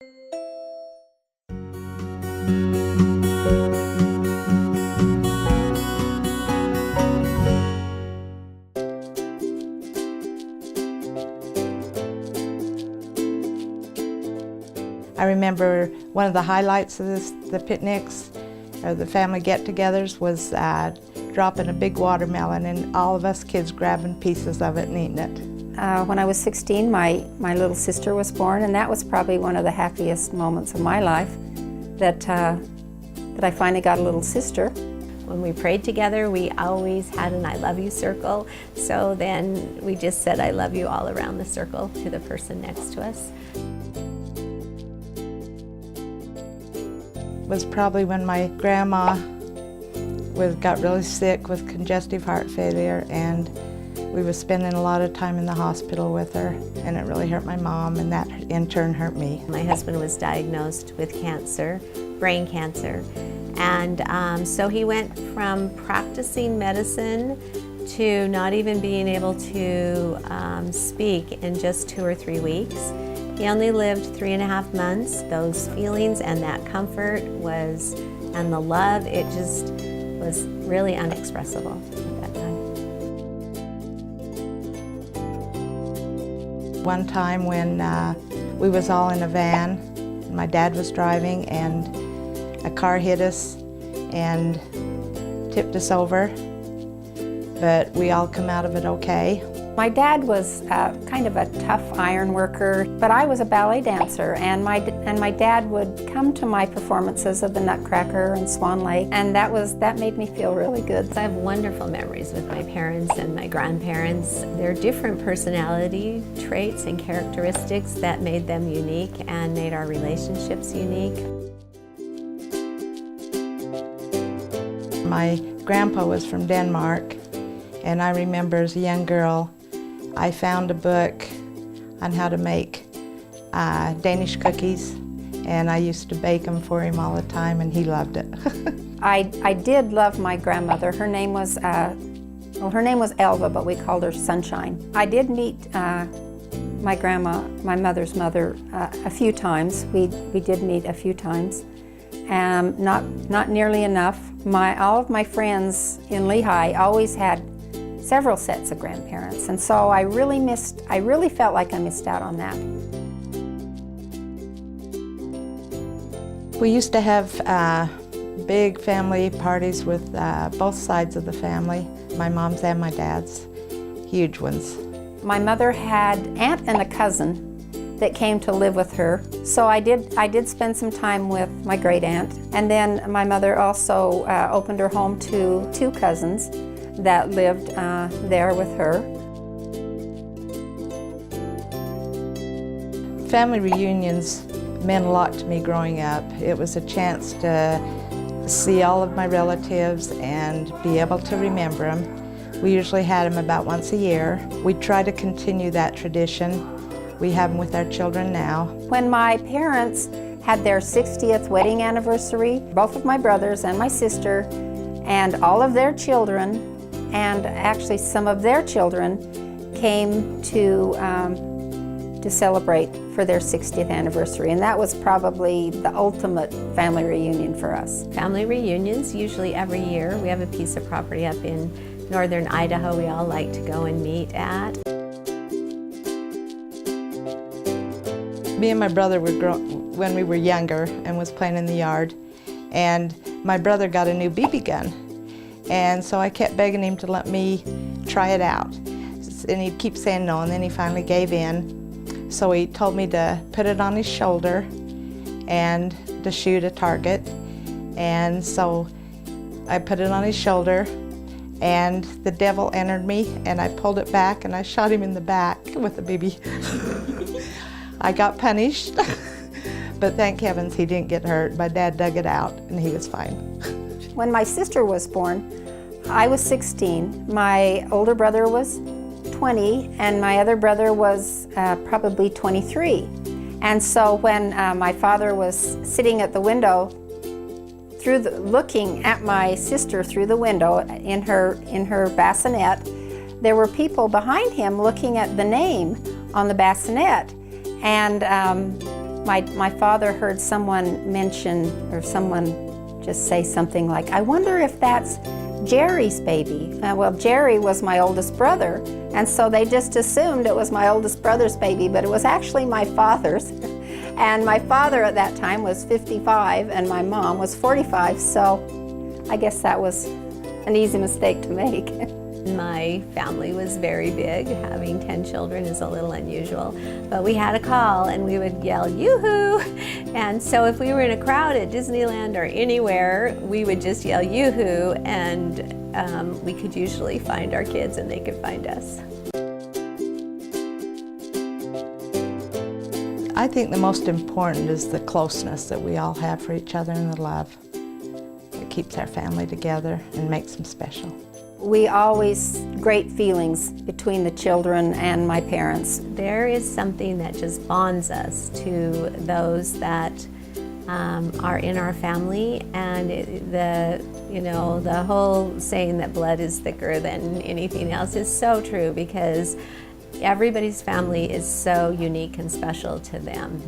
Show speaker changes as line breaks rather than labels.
I remember one of the highlights of the picnics, or the family get-togethers, was dropping a big watermelon and all of us kids grabbing pieces of it and eating it.
When I was 16, my little sister was born, and that was probably one of the happiest moments of my life, that I finally got a little sister.
When we prayed together, we always had an I love you circle, so then we just said I love you all around the circle to the person next to us.
It was probably when my grandma got really sick with congestive heart failure, and we were spending a lot of time in the hospital with her, and it really hurt my mom, and that in turn hurt me.
My husband was diagnosed with cancer, brain cancer, and so he went from practicing medicine to not even being able to speak in just 2 or 3 weeks. He only lived 3.5 months. Those feelings and that comfort and the love, it just was really inexpressible at that time.
One time when we was all in a van, my dad was driving, and a car hit us and tipped us over, but we all come out of it okay.
My dad was kind of a tough iron worker, but I was a ballet dancer, and my dad would come to my performances of the Nutcracker and Swan Lake, and that made me feel really good.
I have wonderful memories with my parents and my grandparents. Their different personality traits and characteristics that made them unique and made our relationships unique.
My grandpa was from Denmark, and I remember as a young girl, I found a book on how to make Danish cookies, and I used to bake them for him all the time, and he loved it.
I did love my grandmother. Her name was Elva, but we called her Sunshine. I did meet my grandma, my mother's mother, a few times. We did meet a few times. Not nearly enough. All of my friends in Lehi always had several sets of grandparents, and so I really felt like I missed out on that.
We used to have big family parties with both sides of the family, my mom's and my dad's, huge ones.
My mother had an aunt and a cousin that came to live with her, so I did spend some time with my great aunt, and then my mother also opened her home to 2 cousins that lived there with her.
Family reunions meant a lot to me growing up. It was a chance to see all of my relatives and be able to remember them. We usually had them about once a year. We try to continue that tradition. We have them with our children now.
When my parents had their 60th wedding anniversary, both of my brothers and my sister and all of their children, and actually some of their children, came to celebrate for their 60th anniversary, and that was probably the ultimate family reunion for us.
Family reunions, usually every year. We have a piece of property up in northern Idaho we all like to go and meet at.
Me and my brother were when we were younger and was playing in the yard, and my brother got a new BB gun. And so I kept begging him to let me try it out. And he'd keep saying no, and then he finally gave in. So he told me to put it on his shoulder and to shoot a target. And so I put it on his shoulder, and the devil entered me, and I pulled it back, and I shot him in the back with the BB. I got punished, but thank heavens he didn't get hurt. My dad dug it out, and he was fine.
When my sister was born, I was 16. My older brother was 20, and my other brother was probably 23. And so when my father was sitting at the window, looking at my sister through the window in her bassinet, there were people behind him looking at the name on the bassinet. And My father heard someone mention, or someone just say something like, I wonder if that's Jerry's baby. Well, Jerry was my oldest brother, and so they just assumed it was my oldest brother's baby, but it was actually my father's. And my father at that time was 55, and my mom was 45, so I guess that was an easy mistake to make.
My family was very big. Having 10 children is a little unusual, but we had a call and we would yell, yoo-hoo! And so if we were in a crowd at Disneyland or anywhere, we would just yell, yoo-hoo, and we could usually find our kids and they could find us.
I think the most important is the closeness that we all have for each other and the love. It keeps our family together and makes them special.
We always, great feelings between the children and my parents.
There is something that just bonds us to those that are in our family, and the whole saying that blood is thicker than anything else is so true, because everybody's family is so unique and special to them.